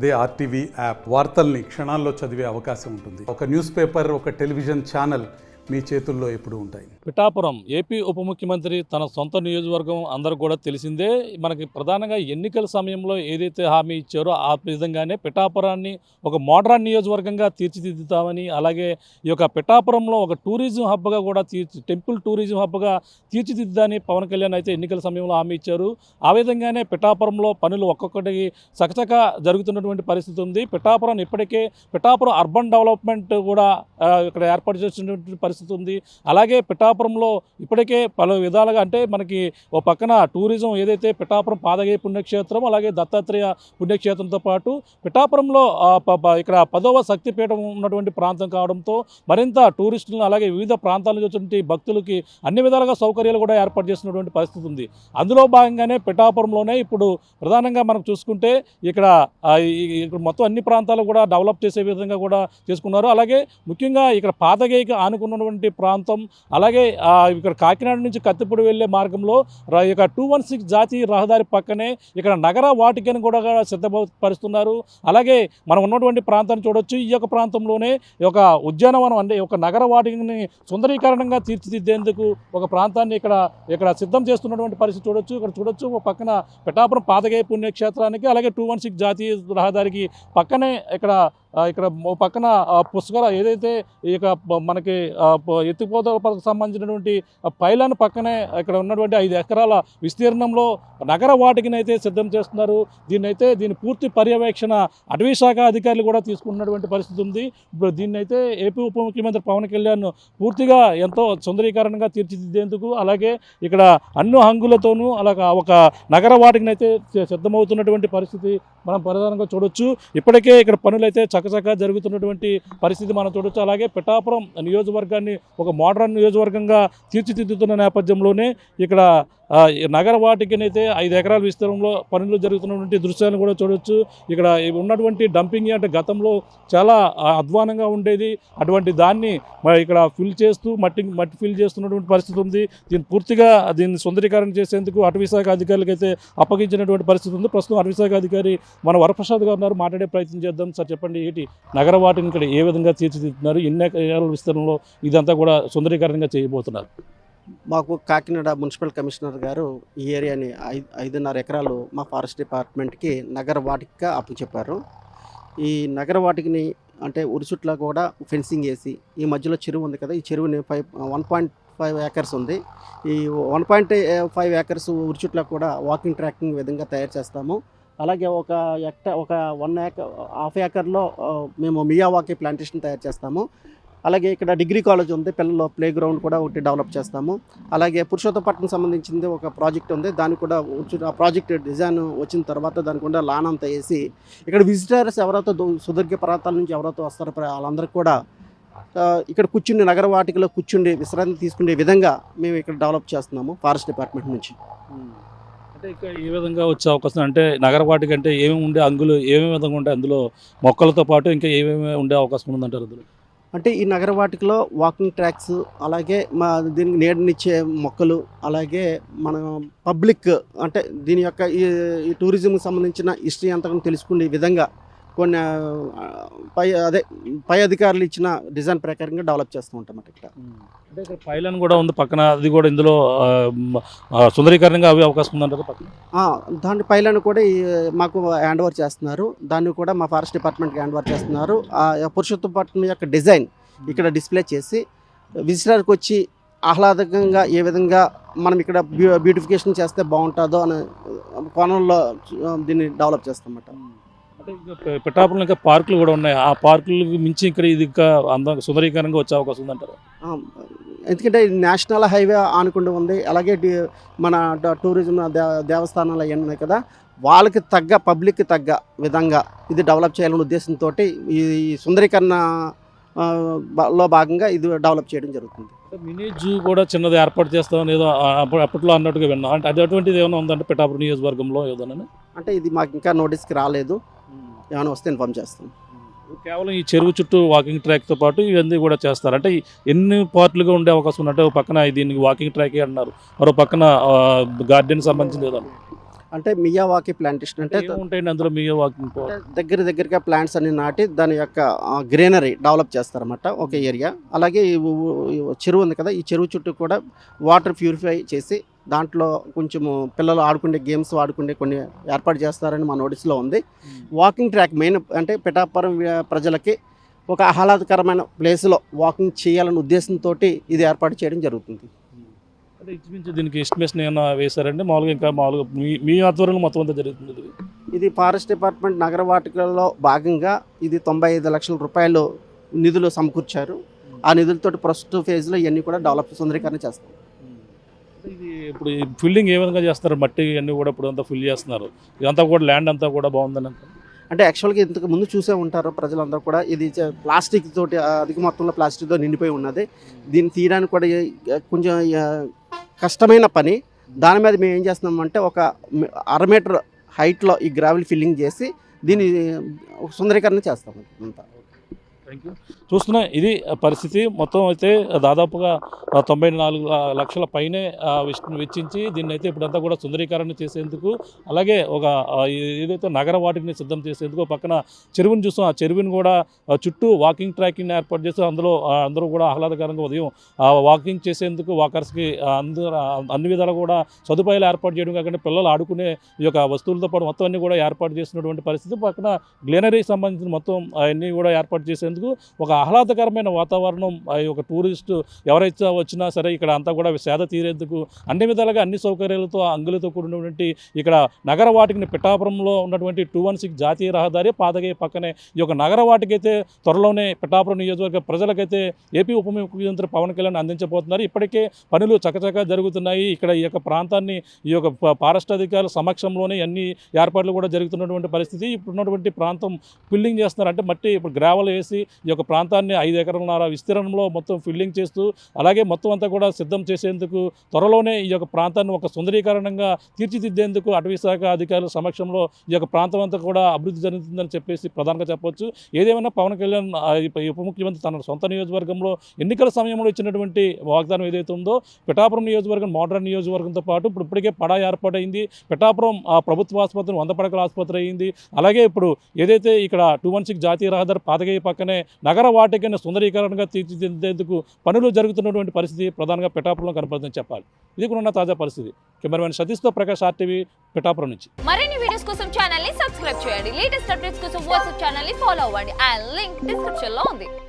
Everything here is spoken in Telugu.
అదే ఆర్టీవీ యాప్ వార్తల్ని క్షణాల్లో చదివే అవకాశం ఉంటుంది. ఒక న్యూస్ పేపర్, ఒక టెలివిజన్ ఛానల్ మీ చేతుల్లో ఎప్పుడూ ఉంటాయి. పిఠాపురం ఏపీ ఉప ముఖ్యమంత్రి తన సొంత నియోజకవర్గం అందరికి కూడా తెలిసిందే. మనకి ప్రధానంగా ఎన్నికల సమయంలో ఏదైతే హామీ ఇచ్చారో ఆ విధంగానే పిఠాపురాన్ని ఒక మోడర్న్ నియోజకవర్గంగా తీర్చిదిద్దుతామని, అలాగే ఈ యొక్క పిఠాపురంలో ఒక టూరిజం హబ్గా కూడా టెంపుల్ టూరిజం హబ్గా తీర్చిదిద్దాని పవన్ కళ్యాణ్ అయితే ఎన్నికల సమయంలో హామీ ఇచ్చారు. ఆ విధంగానే పిఠాపురంలో పనులు ఒక్కొక్కటి చకచక జరుగుతున్నటువంటి పరిస్థితి ఉంది. పిఠాపురం అర్బన్ డెవలప్మెంట్ కూడా ఇక్కడ ఏర్పాటు చేసినటువంటి పరిస్థితి ఉంది. అలాగే పిఠాపురంలో ఇప్పటికే పలు విధాలుగా అంటే మనకి ఓ పక్కన టూరిజం ఏదైతే పిఠాపురం పాదగయ పుణ్యక్షేత్రం, అలాగే దత్తాత్రేయ పుణ్యక్షేత్రంతో పాటు పిఠాపురంలో ఇక్కడ 10వ శక్తిపీఠం ఉన్నటువంటి ప్రాంతం కావడంతో మరింత టూరిస్టులను అలాగే వివిధ ప్రాంతాల నుంచి వచ్చినటువంటి భక్తులకి అన్ని విధాలుగా సౌకర్యాలు కూడా ఏర్పాటు చేసినటువంటి పరిస్థితి ఉంది. అందులో భాగంగానే పిఠాపురంలోనే ఇప్పుడు ప్రధానంగా మనం చూసుకుంటే ఇక్కడ మొత్తం అన్ని ప్రాంతాలు కూడా డెవలప్ చేసే విధంగా కూడా చేసుకున్నారు. అలాగే ముఖ్యంగా ఇక్కడ పాదగయకి ఆనుకున్నటువంటి ప్రాంతం, అలాగే ఇక్కడ కాకినాడ నుంచి కత్తిపూడి వెళ్ళే మార్గంలో ఇక 216 జాతీయ రహదారి పక్కనే ఇక్కడ నగర వాటికను కూడా సిద్ధపరుస్తున్నారు. అలాగే మనం ఉన్నటువంటి ప్రాంతాన్ని చూడొచ్చు. ఈ యొక్క ప్రాంతంలోనే ఒక ఉద్యానవనం అంటే ఒక నగర వాటికని సుందరీకరణంగా తీర్చిదిద్దేందుకు ఒక ప్రాంతాన్ని ఇక్కడ సిద్ధం చేస్తున్నటువంటి పరిస్థితి చూడొచ్చు. ఇక్కడ చూడొచ్చు ఒక పక్కన పిఠాపురం పాదగయ పుణ్యక్షేత్రానికి అలాగే 216 జాతీయ రహదారికి పక్కనే ఇక్కడ పక్కన పుష్కర ఏదైతే ఇక మనకి ఎత్తిపోతలకు సంబంధించినటువంటి పైలాన్ పక్కనే ఇక్కడ ఉన్నటువంటి 5 ఎకరాల విస్తీర్ణంలో నగర వాటికని అయితే సిద్ధం చేస్తున్నారు. దీని పూర్తి పర్యవేక్షణ అటవీ శాఖ అధికారులు కూడా తీసుకున్నటువంటి పరిస్థితి ఉంది. ఇప్పుడు దీన్నైతే ఏపీ ఉప ముఖ్యమంత్రి పవన్ కళ్యాణ్ పూర్తిగా ఎంతో సుందరీకరణగా తీర్చిదిద్దేందుకు అలాగే ఇక్కడ అన్ని హంగులతోనూ అలాగా ఒక నగర వాటికని అయితే సిద్ధమవుతున్నటువంటి పరిస్థితి మనం ప్రధానంగా చూడొచ్చు. ఇప్పటికే ఇక్కడ పనులైతే చకచకా జరుగుతున్నటువంటి పరిస్థితి మనం చూడొచ్చు. అలాగే పిఠాపురం నియోజకవర్గాన్ని ఒక మోడర్న్ నియోజకవర్గంగా తీర్చిదిద్దుతున్న నేపథ్యంలోనే ఇక్కడ నగర వాటికనైతే 5 ఎకరాల విస్తీర్ణంలో పనులు జరుగుతున్నటువంటి దృశ్యాలను కూడా చూడొచ్చు. ఇక్కడ ఉన్నటువంటి డంపింగ్ అంటే గతంలో చాలా అధ్వానంగా ఉండేది. అటువంటి దాన్ని ఇక్కడ ఫిల్ చేస్తూ మట్టి ఫిల్ చేస్తున్నటువంటి పరిస్థితి ఉంది. దీన్ని సుందరీకరణ చేసేందుకు అటవీ శాఖ అధికారులకు అయితే అప్పగించినటువంటి పరిస్థితి ఉంది. ప్రస్తుతం అటవీ శాఖ అధికారి మన వరప్రసాద్ గారు ఉన్నారు, మాట్లాడే ప్రయత్నం చేద్దాం. సార్ చెప్పండి, ఏంటి నగర వాటిని ఇక్కడ ఏ విధంగా తీర్చిదిద్దుతున్నారు, ఎన్ని ఎకరాల విస్తీర్ణంలో ఇదంతా కూడా సుందరీకరణగా చేయబోతున్నారు? మాకు కాకినాడ మున్సిపల్ కమిషనర్ గారు ఈ ఏరియాని 5.5 ఎకరాలు మా ఫారెస్ట్ డిపార్ట్మెంట్కి నగర వాటికగా అప్పచెప్పారు. ఈ నగర వాటికని అంటే ఉరుచుట్లా కూడా ఫెన్సింగ్ వేసి ఈ మధ్యలో చెరువు ఉంది కదా, ఈ చెరువుని 1.5 ఏకర్స్ ఉంది. ఈ 1.5 ఏకర్స్ ఉరుచుట్లా కూడా వాకింగ్ ట్రాకింగ్ విధంగా తయారు చేస్తాము. అలాగే ఒక 1.5 ఏకర్లో మేము మియావాకీ ప్లాంటేషన్ తయారు చేస్తాము. అలాగే ఇక్కడ డిగ్రీ కాలేజ్ ఉంది, పిల్లల ప్లే గ్రౌండ్ కూడా ఒకటి డెవలప్ చేస్తాము. అలాగే పురుషోత్తపట్నం సంబంధించింది ఒక ప్రాజెక్ట్ ఉంది, దానికి కూడా ఆ ప్రాజెక్ట్ డిజైన్ వచ్చిన తర్వాత దానికి కూడా లాన్ అంతా వేసి ఇక్కడ విజిటర్స్ ఎవరైతే సుదీర్ఘ ప్రాంతాల నుంచి ఎవరైతే వస్తారో వాళ్ళందరికీ కూడా ఇక్కడ కూర్చుని నగర వాటికలో కూర్చుండి విశ్రాంతి తీసుకునే విధంగా మేము ఇక్కడ డెవలప్ చేస్తున్నాము ఫారెస్ట్ డిపార్ట్మెంట్ నుంచి. అంటే ఇక్కడ ఏ విధంగా వచ్చే అవకాశం అంటే నగర వాటిక అంటే ఏమేమి ఉండే అంగులు ఏమేమి విధంగా ఉంటాయి, అందులో మొక్కలతో పాటు ఇంకా ఏమేమి ఉండే అవకాశం ఉందంటారు అందులో? అంటే ఈ నగర వాటికలో వాకింగ్ ట్రాక్స్, అలాగే దీనికి నీడనిచ్చే మొక్కలు, అలాగే మన పబ్లిక్ అంటే దీని యొక్క ఈ టూరిజంకి సంబంధించిన హిస్టరీ అంతా తెలుసుకునే విధంగా కొన్ని పై అధికారులు ఇచ్చిన డిజైన్ ప్రకారంగా డెవలప్ చేస్తూ ఉంటాం ఇక్కడ. అంటే ఇక్కడ పైలాన్ కూడా ఉంది పక్కన, అది కూడా ఇందులో సుందరీకరణగా అవి అవకాశం ఉందంటారు పక్కన. దాని పైలాన్ కూడా మాకు హ్యాండ్ ఓవర్ చేస్తున్నారు, దాన్ని కూడా మా ఫారెస్ట్ డిపార్ట్మెంట్కి హ్యాండ్ ఓవర్ చేస్తున్నారు. పురుషోత్తపట్నం యొక్క డిజైన్ ఇక్కడ డిస్ప్లే చేసి విజిటర్కి వచ్చి ఆహ్లాదకంగా ఏ విధంగా మనం ఇక్కడ బ్యూటిఫికేషన్ చేస్తే బాగుంటుందో అనే కోణంలో దీన్ని డెవలప్ చేస్తామన్నమాట. అంటే పిఠాపురంలో ఇంకా పార్కులు కూడా ఉన్నాయి, ఆ పార్కులకు మించి ఇక్కడ ఇది ఇంకా అందంగా సుందరీకరణగా వచ్చే అవకాశం ఉందంటారు? ఎందుకంటే నేషనల్ హైవే ఆనుకుంటూ ఉంది, అలాగే మన టూరిజం దేవస్థానాలు అవి ఉన్నాయి కదా, వాళ్ళకి తగ్గ పబ్లిక్కి తగ్గ విధంగా ఇది డెవలప్ చేయాలనే ఉద్దేశంతో ఈ సుందరీకరణ లో భాగంగా ఇది డెవలప్ చేయడం జరుగుతుంది. మినీ జూ కూడా చిన్నది ఏర్పాటు చేస్తామని ఏదో అప్పట్లో అన్నట్టుగా విన్నాం, అంటే అది అటువంటిది ఏమైనా ఉందంటే పిఠాపురం నియోజకవర్గంలో ఏదోనని? అంటే ఇది మాకు ఇంకా నోటీస్కి రాలేదు, ఏమైనా వస్తే ఇన్ఫార్మ్ చేస్తాం. కేవలం ఈ చెరువు చుట్టూ వాకింగ్ ట్రాక్తో పాటు ఇవన్నీ కూడా చేస్తారు, అంటే ఎన్ని పార్ట్లుగా ఉండే అవకాశం ఉన్నట్టు పక్కన దీనికి వాకింగ్ ట్రాక్ అన్నారు, మరో పక్కన గార్డెన్ సంబంధించింది ఏదో? అంటే మియావాకి ప్లాంటేషన్ అంటే ఏముంటాయండి అందులో మీ వాకింగ్ దగ్గరగా ప్లాంట్స్ అన్ని నాటి దాని యొక్క గ్రీనరీ డెవలప్ చేస్తారన్నమాట ఒక ఏరియా. అలాగే ఈ చెరువు ఉంది కదా, ఈ చెరువు చుట్టూ కూడా వాటర్ ప్యూరిఫై చేసి దాంట్లో కొంచెము పిల్లలు ఆడుకునే గేమ్స్ ఆడుకునే కొన్ని ఏర్పాటు చేస్తారని మా నోటీస్లో ఉంది. వాకింగ్ ట్రాక్ మెయిన్ అంటే పిఠాపురం ప్రజలకి ఒక ఆహ్లాదకరమైన ప్లేస్లో వాకింగ్ చేయాలనే ఉద్దేశంతో ఇది ఏర్పాటు చేయడం జరుగుతుంది. అంటే ఇంచుమించు దీనికి ఎస్టిమేషన్ ఏమైనా వేశారండి మామూలుగా? ఇంకా మామూలుగా మీ ఆధ్వర్యంలో మొత్తం అంతా జరుగుతుంది ఇది? ఇది ఫారెస్ట్ డిపార్ట్మెంట్ నగర వాటికలో భాగంగా ఇది 95 లక్షల రూపాయలు నిధులు సమకూర్చారు. ఆ నిధులతో ప్రస్తుత ఫేజ్లో ఇవన్నీ కూడా డెవలప్ సుందరీకరణ చేస్తాం. ఇది ఇప్పుడు ఫిల్లింగ్ ఏ విధంగా చేస్తారు? మట్టి అన్నీ కూడా ఇప్పుడు అంతా ఫిల్ చేస్తున్నారు, ఇదంతా కూడా ల్యాండ్ అంతా కూడా బాగుందని అంటారు. అంటే యాక్చువల్గా ఇంతకు ముందు చూసే ఉంటారు ప్రజలందరూ కూడా, ఇది ప్లాస్టిక్ తోటి అధిక మొత్తంలో ప్లాస్టిక్తో నిండిపోయి ఉన్నది. దీన్ని తీయడానికి కూడా కొంచెం కష్టమైన పని. దాని మీద మేము ఏం చేస్తున్నామంటే ఒక 1/2 మీటర్ హైట్లో ఈ గ్రావెల్ ఫిల్లింగ్ చేసి దీన్ని సుందరీకరణ చేస్తాము అంతా. Thank you. చూస్తున్నా ఇది పరిస్థితి. మొత్తం అయితే దాదాపుగా 94 లక్షల పైనే వెచ్చించి దీన్ని అయితే ఇప్పుడంతా కూడా సుందరీకరణ చేసేందుకు, అలాగే ఒక ఏదైతే నగర వాటిని సిద్ధం చేసేందుకు పక్కన చెరువుని చూస్తాం. ఆ చెరువుని కూడా చుట్టూ వాకింగ్ ట్రాకింగ్ ఏర్పాటు చేస్తూ అందరూ కూడా ఆహ్లాదకరంగా ఉదయం వాకింగ్ చేసేందుకు వాకర్స్కి అన్ని విధాలు కూడా సదుపాయాలు ఏర్పాటు చేయడం కాకుండా పిల్లలు ఆడుకునే ఈ యొక్క వస్తువులతో పాటు మొత్తం అన్ని కూడా ఏర్పాటు చేసినటువంటి పరిస్థితి. పక్కన గ్రీనరీకి సంబంధించిన మొత్తం అవన్నీ కూడా ఏర్పాటు చేసేందుకు ఒక ఆహ్లాదకరమైన వాతావరణం. ఒక టూరిస్టు ఎవరైతే వచ్చినా సరే ఇక్కడ అంతా కూడా సేద తీరేందుకు అన్ని విధాలుగా అన్ని సౌకర్యాలతో అంగులతో కూడినటువంటి ఇక్కడ నగర వాటికి పిఠాపురంలో ఉన్నటువంటి 216 జాతీయ రహదారి పాదగే పక్కనే ఈ యొక్క నగర వాటికైతే త్వరలోనే పిఠాపురం నియోజకవర్గ ప్రజలకైతే ఏపీ ఉప ముఖ్యమంత్రి పవన్ కళ్యాణ్ అందించబోతున్నారు. ఇప్పటికే పనులు చకచకా జరుగుతున్నాయి. ఇక్కడ ఈ యొక్క ప్రాంతాన్ని ఈ యొక్క ఫారెస్ట్ అధికారుల సమక్షంలోనే అన్ని ఏర్పాట్లు కూడా జరుగుతున్నటువంటి పరిస్థితి. ఇప్పుడున్నటువంటి ప్రాంతం ఫిల్లింగ్ చేస్తున్నారు. అంటే మట్టి ఇప్పుడు గ్రావెల్ వేసి ఈ యొక్క ప్రాంతాన్ని 5 ఎకరాల విస్తీర్ణంలో మొత్తం ఫిల్లింగ్ చేస్తూ అలాగే మొత్తం అంతా కూడా సిద్ధం చేసేందుకు త్వరలోనే ఈ యొక్క ప్రాంతాన్ని ఒక సుందరీకరణంగా తీర్చిదిద్దేందుకు అటవీ శాఖ అధికారుల సమక్షంలో ఈ యొక్క ప్రాంతం అంతా కూడా అభివృద్ధి జరుగుతుందని చెప్పేసి ప్రధానంగా చెప్పొచ్చు. ఏదేమైనా పవన్ కళ్యాణ్ ఉప ముఖ్యమంత్రి తన సొంత నియోజకవర్గంలో ఎన్నికల సమయంలో ఇచ్చినటువంటి వాగ్దానం ఏదైతే ఉందో పిఠాపురం నియోజకవర్గం మోడర్న్ నియోజకవర్గంతో పాటు ఇప్పటికే పడా ఏర్పాటైంది. పిఠాపురం ప్రభుత్వ ఆసుపత్రి 100 పడకల ఆసుపత్రి అయింది. అలాగే ఇప్పుడు ఏదైతే ఇక్కడ 216 జాతీయ రహదారి పాదగయ్య పక్కనే నగర వాటికైనా సుందరీకరణగా తీర్చిదిద్దేందుకు పనులు జరుగుతున్నటువంటి పరిస్థితి ప్రధానంగా పిఠాపురంలో కనపడుతుందని చెప్పాలి. ఇది కూడా ఉన్న తాజా పరిస్థితి. కెమెరామెన్ సతీష్తో ప్రకాష్, RTV పిఠాపురం నుంచి. మరిన్ని వీడియోస్ కోసం ఛానల్ ని సబ్స్క్రైబ్ చేయండి. లేటెస్ట్ అప్డేట్స్ కోసం వాట్సాప్ ఛానల్ ని ఫాలో అవ్వండి. ఆ లింక్ డిస్క్రిప్షన్ లో ఉంది.